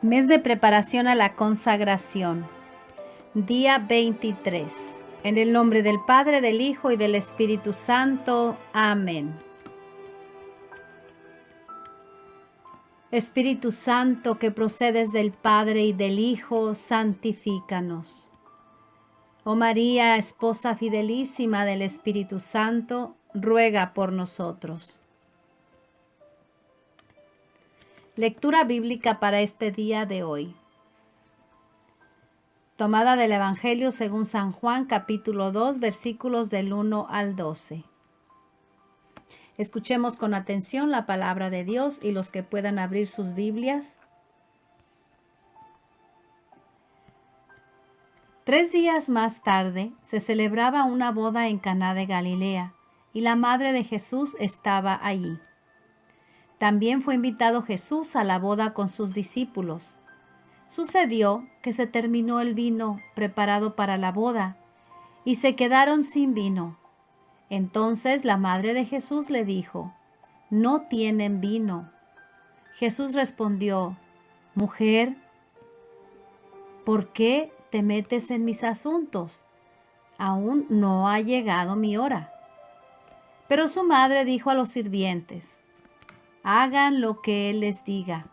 Mes de preparación a la consagración. Día 23. En el nombre del Padre, del Hijo y del Espíritu Santo. Amén. Espíritu Santo, que procedes del Padre y del Hijo, santifícanos. Oh María, esposa fidelísima del Espíritu Santo, ruega por nosotros. Lectura bíblica para este día de hoy. Tomada del Evangelio según San Juan, capítulo 2, versículos del 1 al 12. Escuchemos con atención la palabra de Dios y los que puedan abrir sus Biblias. 3 días más tarde se celebraba una boda en Caná de Galilea y la madre de Jesús estaba allí. También fue invitado Jesús a la boda con sus discípulos. Sucedió que se terminó el vino preparado para la boda y se quedaron sin vino. Entonces la madre de Jesús le dijo: «No tienen vino». Jesús respondió: «Mujer, ¿por qué te metes en mis asuntos? Aún no ha llegado mi hora». Pero su madre dijo a los sirvientes: «Hagan lo que él les diga».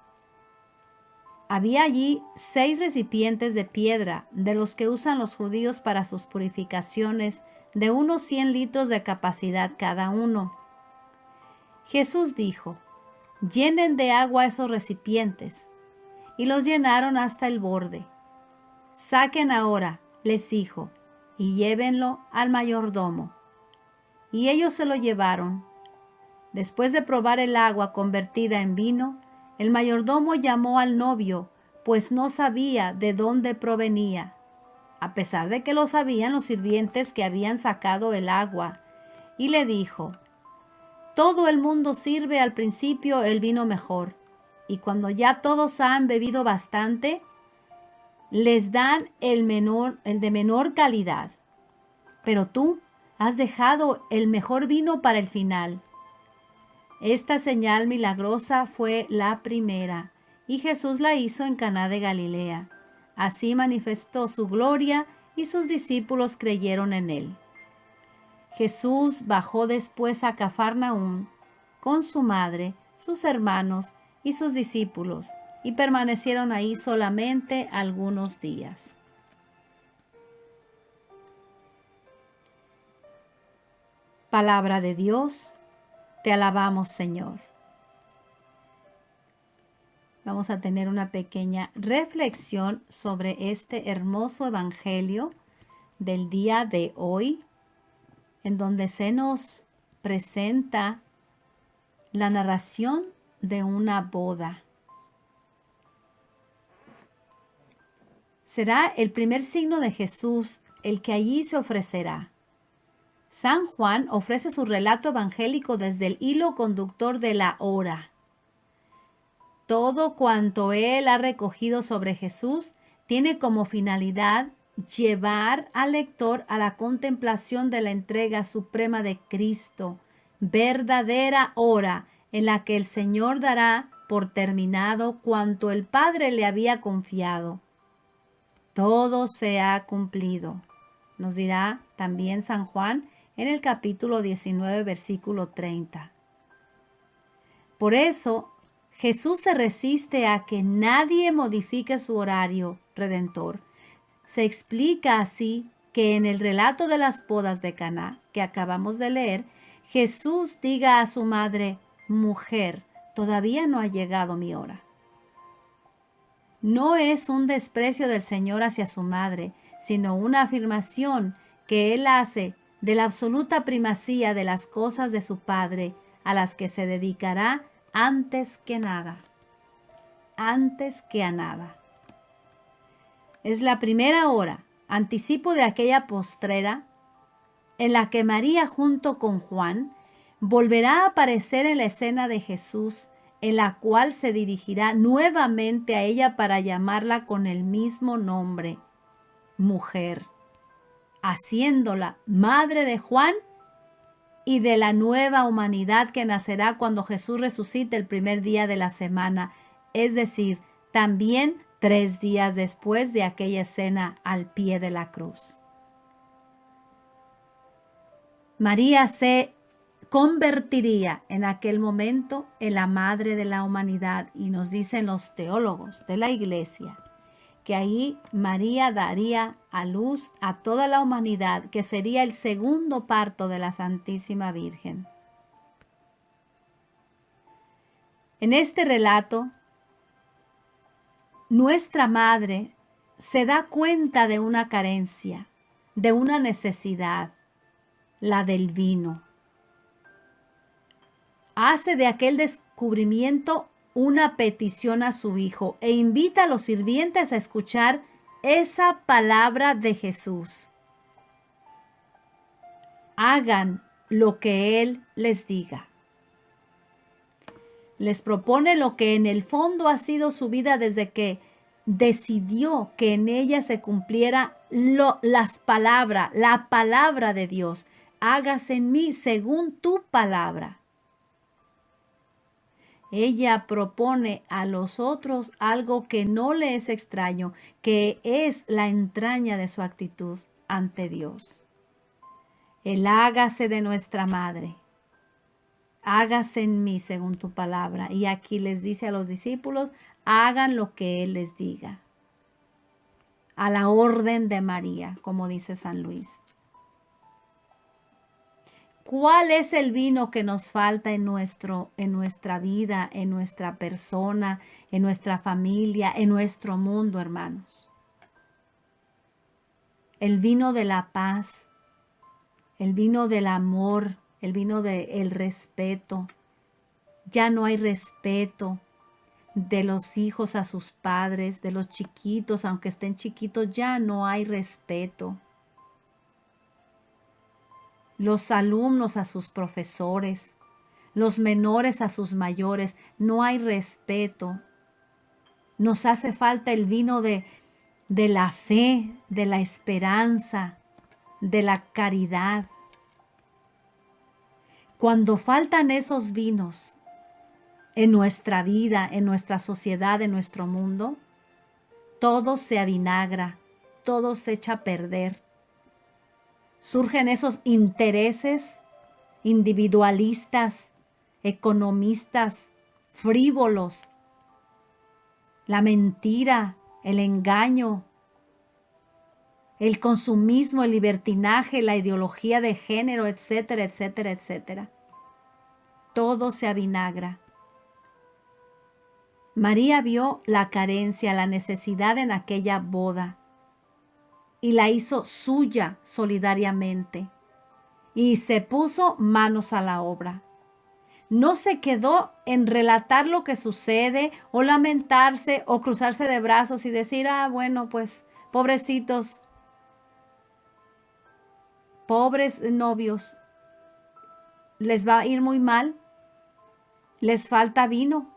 Había allí 6 recipientes de piedra, de los que usan los judíos para sus purificaciones, de unos 100 litros de capacidad cada uno. Jesús dijo: «Llenen de agua esos recipientes», y los llenaron hasta el borde. «Saquen ahora», les dijo, «y llévenlo al mayordomo». Y ellos se lo llevaron. Después de probar el agua convertida en vino, el mayordomo llamó al novio, pues no sabía de dónde provenía, a pesar de que lo sabían los sirvientes que habían sacado el agua, y le dijo: «Todo el mundo sirve al principio el vino mejor, y cuando ya todos han bebido bastante, les dan el de menor calidad. Pero tú has dejado el mejor vino para el final». Esta señal milagrosa fue la primera, y Jesús la hizo en Caná de Galilea. Así manifestó su gloria y sus discípulos creyeron en él. Jesús bajó después a Cafarnaúm con su madre, sus hermanos y sus discípulos, y permanecieron ahí solamente algunos días. Palabra de Dios. Te alabamos, Señor. Vamos a tener una pequeña reflexión sobre este hermoso evangelio del día de hoy, en donde se nos presenta la narración de una boda. Será el primer signo de Jesús el que allí se ofrecerá. San Juan ofrece su relato evangélico desde el hilo conductor de la hora. Todo cuanto él ha recogido sobre Jesús tiene como finalidad llevar al lector a la contemplación de la entrega suprema de Cristo, verdadera hora en la que el Señor dará por terminado cuanto el Padre le había confiado. Todo se ha cumplido, nos dirá también San Juan en el capítulo 19, versículo 30. Por eso, Jesús se resiste a que nadie modifique su horario redentor. Se explica así que en el relato de las bodas de Caná, que acabamos de leer, Jesús diga a su madre: «Mujer, todavía no ha llegado mi hora». No es un desprecio del Señor hacia su madre, sino una afirmación que Él hace de la absoluta primacía de las cosas de su Padre, a las que se dedicará antes que nada. Antes que a nada. Es la primera hora, anticipo de aquella postrera, en la que María junto con Juan volverá a aparecer en la escena de Jesús, en la cual se dirigirá nuevamente a ella para llamarla con el mismo nombre, mujer, haciéndola madre de Juan y de la nueva humanidad que nacerá cuando Jesús resucite el primer día de la semana, es decir, también 3 días después de aquella escena al pie de la cruz. María se convertiría en aquel momento en la madre de la humanidad, y nos dicen los teólogos de la iglesia que ahí María daría a luz a toda la humanidad, que sería el segundo parto de la Santísima Virgen. En este relato, nuestra madre se da cuenta de una carencia, de una necesidad, la del vino. Hace de aquel descubrimiento una petición a su hijo e invita a los sirvientes a escuchar esa palabra de Jesús. Hagan lo que Él les diga. Les propone lo que en el fondo ha sido su vida desde que decidió que en ella se cumpliera las palabras, la palabra de Dios. Hágase en mí según tu palabra. Ella propone a los otros algo que no le es extraño, que es la entraña de su actitud ante Dios. El hágase de nuestra madre. Hágase en mí según tu palabra. Y aquí les dice a los discípulos, hagan lo que Él les diga. A la orden de María, como dice San Luis. ¿Cuál es el vino que nos falta en nuestra vida, en nuestra persona, en nuestra familia, en nuestro mundo, hermanos? El vino de la paz, el vino del amor, el vino del respeto. Ya no hay respeto de los hijos a sus padres, de los chiquitos, aunque estén chiquitos, ya no hay respeto. Los alumnos a sus profesores, los menores a sus mayores, no hay respeto. Nos hace falta el vino de la fe, de la esperanza, de la caridad. Cuando faltan esos vinos en nuestra vida, en nuestra sociedad, en nuestro mundo, todo se avinagra, todo se echa a perder. Surgen esos intereses individualistas, economistas, frívolos, la mentira, el engaño, el consumismo, el libertinaje, la ideología de género, etcétera, etcétera, etcétera. Todo se avinagra. María vio la carencia, la necesidad en aquella boda y la hizo suya solidariamente y se puso manos a la obra. No se quedó en relatar lo que sucede o lamentarse o cruzarse de brazos y decir, bueno, pues pobrecitos, pobres novios, les va a ir muy mal, les falta vino.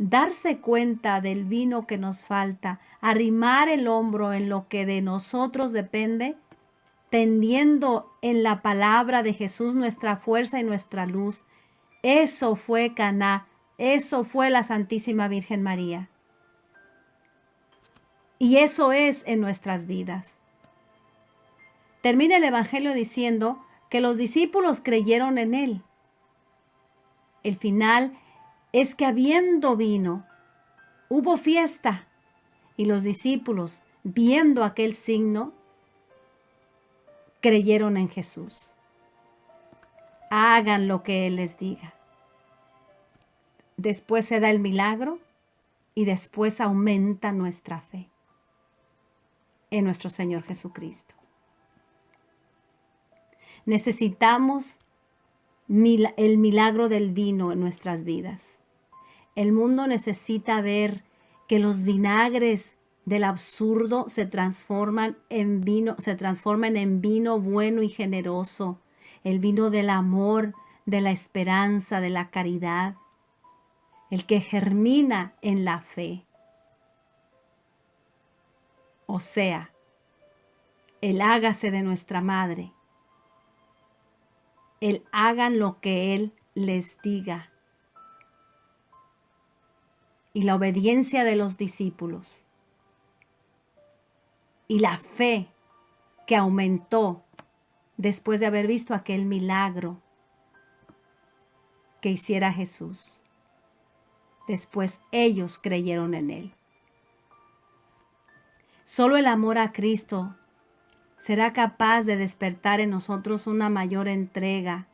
Darse cuenta del vino que nos falta, arrimar el hombro en lo que de nosotros depende, tendiendo en la palabra de Jesús nuestra fuerza y nuestra luz. Eso fue Caná, eso fue la Santísima Virgen María. Y eso es en nuestras vidas. Termina el Evangelio diciendo que los discípulos creyeron en Él. El final es que habiendo vino, hubo fiesta, y los discípulos, viendo aquel signo, creyeron en Jesús. Hagan lo que Él les diga. Después se da el milagro y después aumenta nuestra fe en nuestro Señor Jesucristo. Necesitamos el milagro del vino en nuestras vidas. El mundo necesita ver que los vinagres del absurdo se transforman en vino bueno y generoso, el vino del amor, de la esperanza, de la caridad, el que germina en la fe. O sea, el hágase de nuestra madre, el hagan lo que Él les diga. y la obediencia de los discípulos y la fe que aumentó después de haber visto aquel milagro que hiciera Jesús. Después ellos creyeron en Él. Solo el amor a Cristo será capaz de despertar en nosotros una mayor entrega,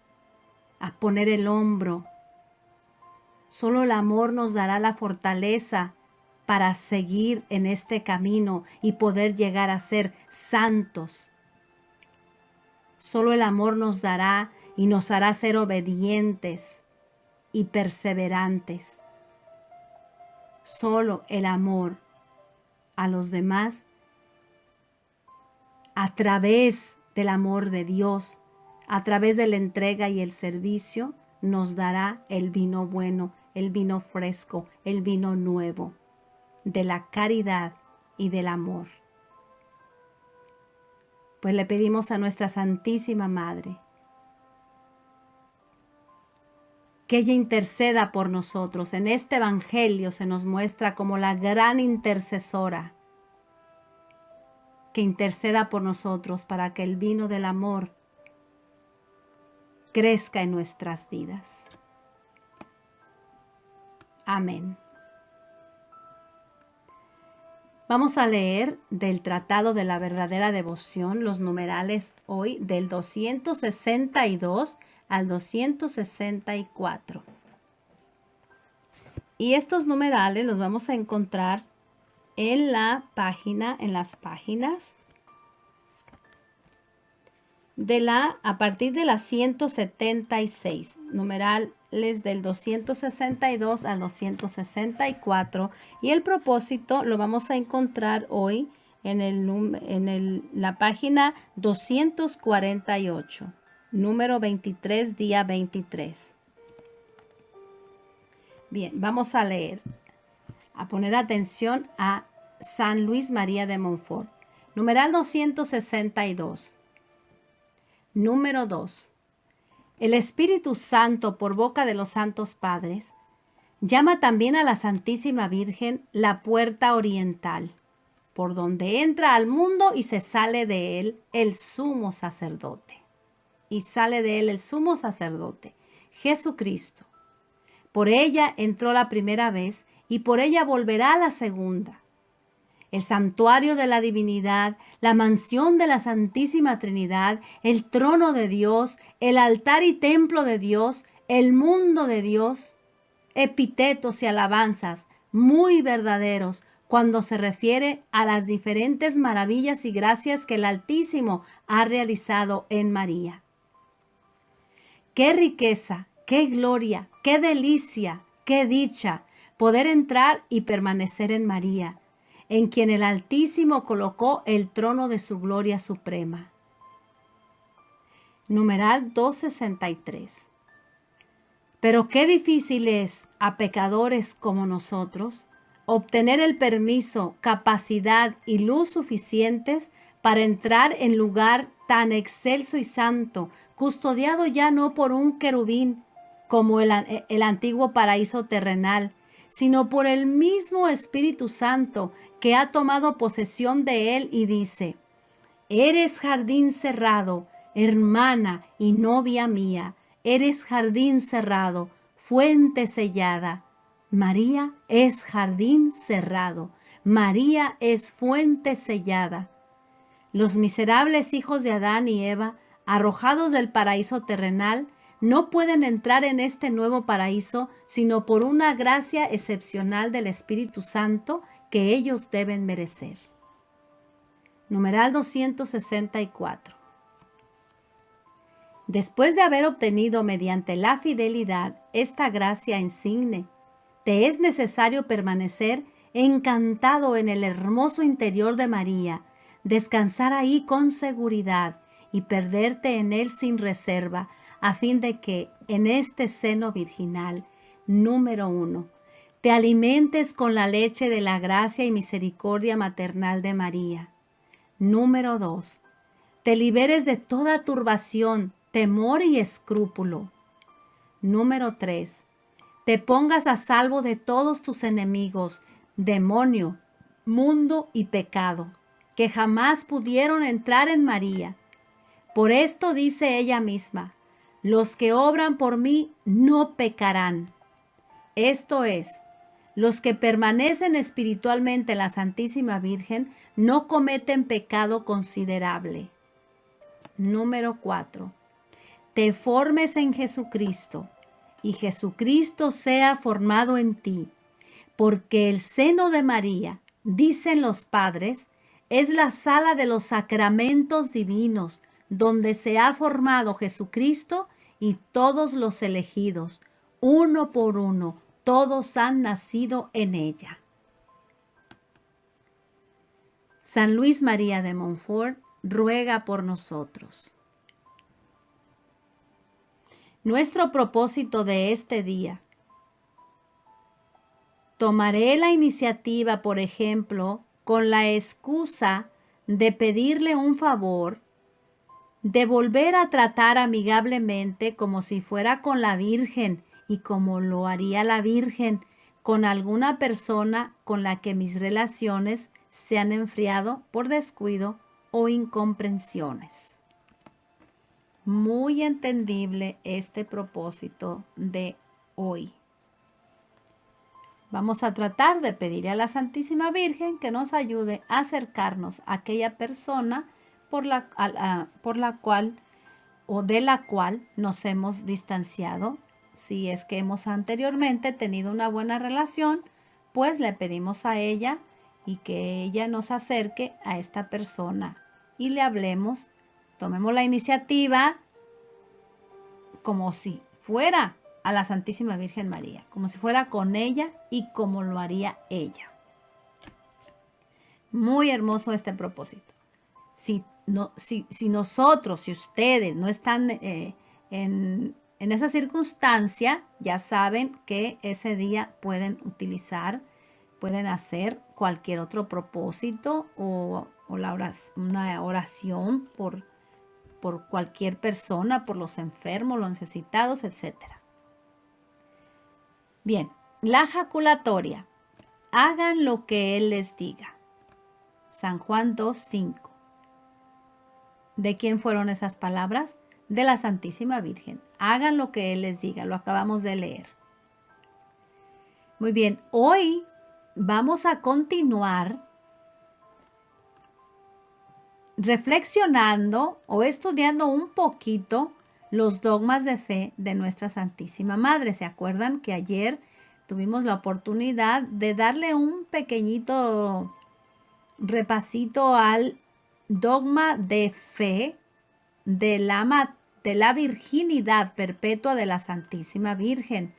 a poner el hombro. Solo el amor nos dará la fortaleza para seguir en este camino y poder llegar a ser santos. Solo el amor nos dará y nos hará ser obedientes y perseverantes. Solo el amor a los demás, a través del amor de Dios, a través de la entrega y el servicio, nos dará el vino bueno, el vino fresco, el vino nuevo, de la caridad y del amor. Pues le pedimos a nuestra Santísima Madre que ella interceda por nosotros. En este Evangelio se nos muestra como la gran intercesora, que interceda por nosotros para que el vino del amor crezca en nuestras vidas. Amén. Vamos a leer del Tratado de la Verdadera Devoción los numerales hoy del 262 al 264. Y estos numerales los vamos a encontrar en las páginas a partir de la 176, numerales del 262 al 264, y el propósito lo vamos a encontrar hoy en la página 248, número 23, día 23. Bien, vamos a leer, a poner atención a San Luis María de Montfort. Numeral 262. Número 2. El Espíritu Santo, por boca de los santos padres, llama también a la Santísima Virgen la puerta oriental, por donde entra al mundo y se sale de él el sumo sacerdote. Y sale de él el sumo sacerdote, Jesucristo. Por ella entró la primera vez y por ella volverá la segunda. El santuario de la divinidad, la mansión de la Santísima Trinidad, el trono de Dios, el altar y templo de Dios, el mundo de Dios, epítetos y alabanzas muy verdaderos cuando se refiere a las diferentes maravillas y gracias que el Altísimo ha realizado en María. ¡Qué riqueza, qué gloria, qué delicia, qué dicha poder entrar y permanecer en María, en quien el Altísimo colocó el trono de su gloria suprema! Numeral 263. Pero qué difícil es a pecadores como nosotros obtener el permiso, capacidad y luz suficientes para entrar en lugar tan excelso y santo, custodiado ya no por un querubín como el antiguo paraíso terrenal, sino por el mismo Espíritu Santo que ha tomado posesión de él y dice: eres jardín cerrado, hermana y novia mía, eres jardín cerrado, fuente sellada. María es jardín cerrado, María es fuente sellada. Los miserables hijos de Adán y Eva, arrojados del paraíso terrenal, no pueden entrar en este nuevo paraíso sino por una gracia excepcional del Espíritu Santo que ellos deben merecer. Numeral 264. Después de haber obtenido mediante la fidelidad esta gracia insigne, te es necesario permanecer encantado en el hermoso interior de María, descansar ahí con seguridad y perderte en él sin reserva, a fin de que en este seno virginal, número 1, te alimentes con la leche de la gracia y misericordia maternal de María. Número 2, te liberes de toda turbación, temor y escrúpulo. Número 3, te pongas a salvo de todos tus enemigos, demonio, mundo y pecado, que jamás pudieron entrar en María. Por esto dice ella misma, los que obran por mí no pecarán. Esto es, los que permanecen espiritualmente en la Santísima Virgen no cometen pecado considerable. Número 4. Te formes en Jesucristo y Jesucristo sea formado en ti, porque el seno de María, dicen los padres, es la sala de los sacramentos divinos, donde se ha formado Jesucristo y todos los elegidos, uno por uno, todos han nacido en ella. San Luis María de Montfort ruega por nosotros. Nuestro propósito de este día. Tomaré la iniciativa, por ejemplo, con la excusa de pedirle un favor, de volver a tratar amigablemente como si fuera con la Virgen y como lo haría la Virgen con alguna persona con la que mis relaciones se han enfriado por descuido o incomprensiones. Muy entendible este propósito de hoy. Vamos a tratar de pedirle a la Santísima Virgen que nos ayude a acercarnos a aquella persona por la cual o de la cual nos hemos distanciado. Si es que hemos anteriormente tenido una buena relación, pues le pedimos a ella y que ella nos acerque a esta persona y le hablemos. Tomemos la iniciativa como si fuera a la Santísima Virgen María, como si fuera con ella y como lo haría ella. Muy hermoso este propósito. Si nosotros, si ustedes no están en esa circunstancia, ya saben que ese día pueden hacer cualquier otro propósito o una oración por cualquier persona, por los enfermos, los necesitados, etc. Bien, la jaculatoria. Hagan lo que Él les diga. San Juan 2:5. ¿De quién fueron esas palabras? De la Santísima Virgen. Hagan lo que Él les diga. Lo acabamos de leer. Muy bien, hoy vamos a continuar reflexionando o estudiando un poquito los dogmas de fe de nuestra Santísima Madre. ¿Se acuerdan que ayer tuvimos la oportunidad de darle un pequeñito repasito al dogma de fe de la virginidad perpetua de la Santísima Virgen?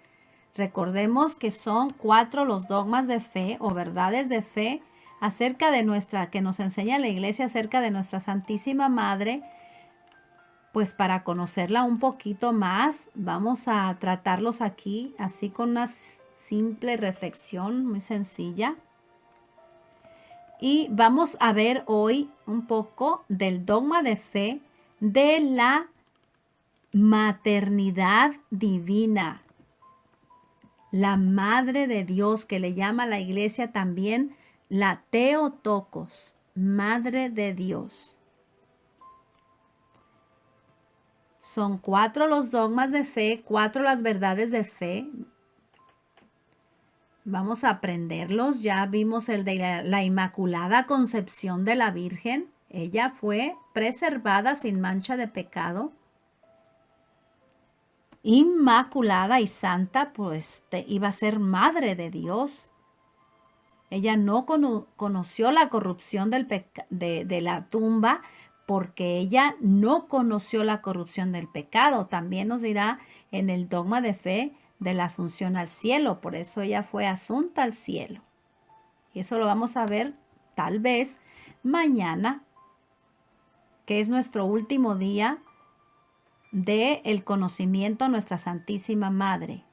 Recordemos que son 4 los dogmas de fe o verdades de fe acerca de que nos enseña la Iglesia acerca de nuestra Santísima Madre. Pues para conocerla un poquito más, vamos a tratarlos aquí, así con una simple reflexión muy sencilla. Y vamos a ver hoy un poco del dogma de fe de la maternidad divina. La Madre de Dios, que le llama la Iglesia también la Theotokos, Madre de Dios. Son 4 los dogmas de fe, 4 las verdades de fe. Vamos a aprenderlos. Ya vimos el de la Inmaculada Concepción de la Virgen. Ella fue preservada sin mancha de pecado. Inmaculada y santa, pues iba a ser Madre de Dios. Ella no conoció la corrupción de la tumba porque ella no conoció la corrupción del pecado. También nos dirá en el dogma de fe de la asunción al cielo. Por eso ella fue asunta al cielo. Y eso lo vamos a ver tal vez mañana, que es nuestro último día del conocimiento a nuestra Santísima Madre.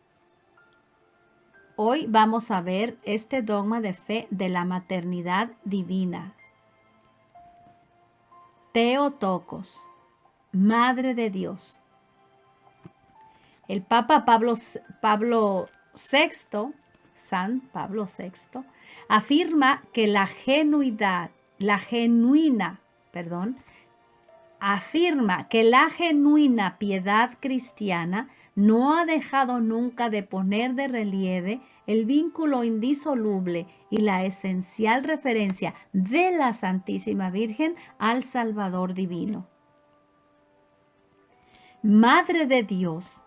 Hoy vamos a ver este dogma de fe de la maternidad divina. Theotokos, Madre de Dios. El Papa Pablo VI, San Pablo VI, afirma que afirma que la genuina piedad cristiana no ha dejado nunca de poner de relieve el vínculo indisoluble y la esencial referencia de la Santísima Virgen al Salvador divino. Madre de Dios,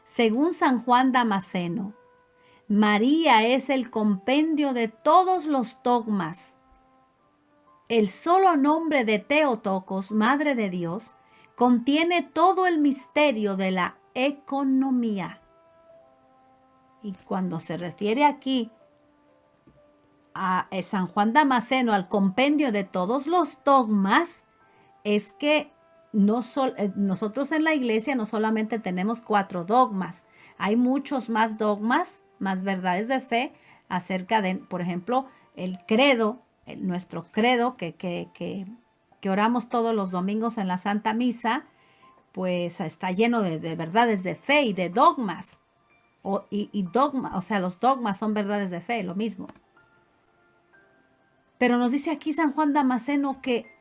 según San Juan Damasceno, María es el compendio de todos los dogmas. El solo nombre de Theotokos, Madre de Dios, contiene todo el misterio de la economía. Y cuando se refiere aquí a San Juan Damasceno, al compendio de todos los dogmas, es que nosotros en la iglesia no solamente tenemos 4 dogmas, hay muchos más dogmas, más verdades de fe acerca de, por ejemplo, el credo, nuestro credo que oramos todos los domingos en la Santa Misa, pues está lleno de verdades de fe y de dogmas. O sea, los dogmas son verdades de fe, lo mismo. Pero nos dice aquí San Juan Damasceno que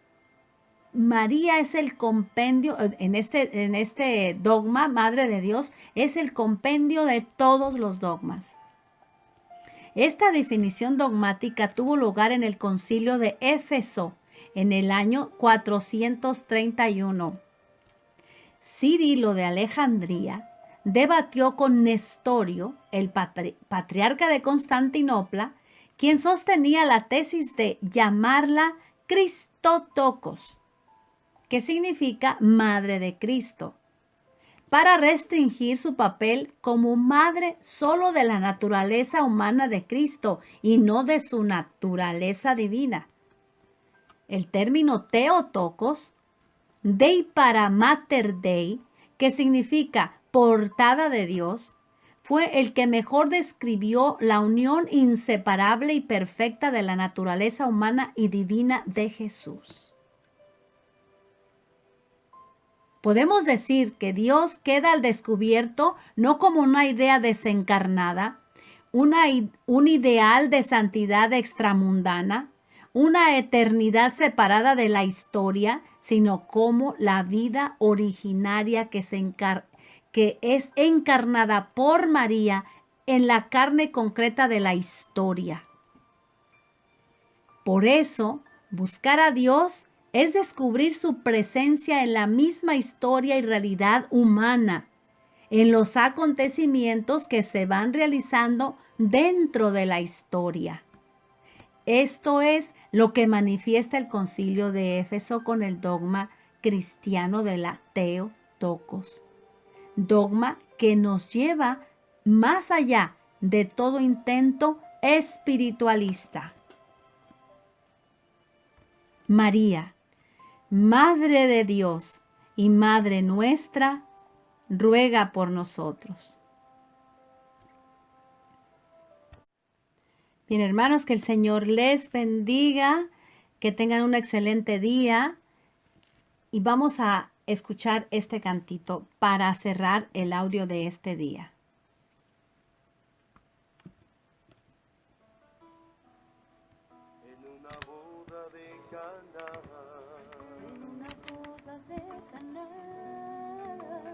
María es el compendio, en este dogma, Madre de Dios, es el compendio de todos los dogmas. Esta definición dogmática tuvo lugar en el Concilio de Éfeso en el año 431. Cirilo de Alejandría debatió con Nestorio, el patriarca de Constantinopla, quien sostenía la tesis de llamarla Christotokos, que significa Madre de Cristo, para restringir su papel como madre solo de la naturaleza humana de Cristo y no de su naturaleza divina. El término Theotokos, Dei para Mater Dei, que significa portada de Dios, fue el que mejor describió la unión inseparable y perfecta de la naturaleza humana y divina de Jesús. Podemos decir que Dios queda al descubierto no como una idea desencarnada, un ideal de santidad extramundana, una eternidad separada de la historia, sino como la vida originaria que es encarnada por María en la carne concreta de la historia. Por eso, buscar a Dios es descubrir su presencia en la misma historia y realidad humana, en los acontecimientos que se van realizando dentro de la historia. Esto es lo que manifiesta el Concilio de Éfeso con el dogma cristiano de la Theotokos, dogma que nos lleva más allá de todo intento espiritualista. María, Madre de Dios y Madre nuestra, ruega por nosotros. Bien, hermanos, que el Señor les bendiga, que tengan un excelente día y vamos a escuchar este cantito para cerrar el audio de este día.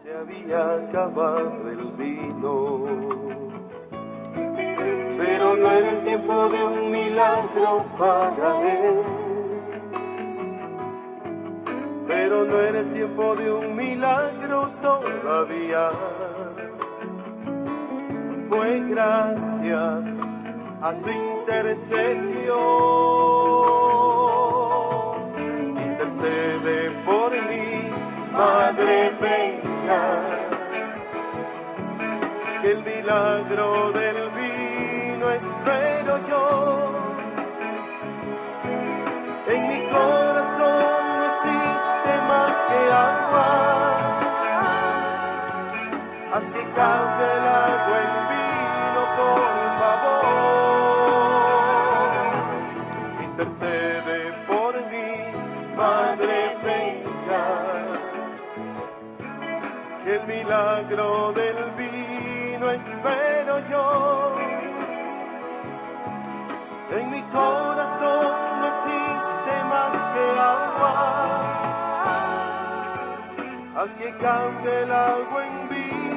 Se había acabado el vino, pero no era el tiempo de un milagro para él. Pero no era el tiempo de un milagro todavía. Fue gracias a su intercesión. Intercede por mí, Madre bella, que el milagro del vino espero yo. En mi corazón no existe más que agua, haz que cambie el agua en vino, por favor. Intercede por mí, Madre bella, que el milagro del vino no espero yo. En mi corazón no existe más que agua. Haz que cambie el agua en vino.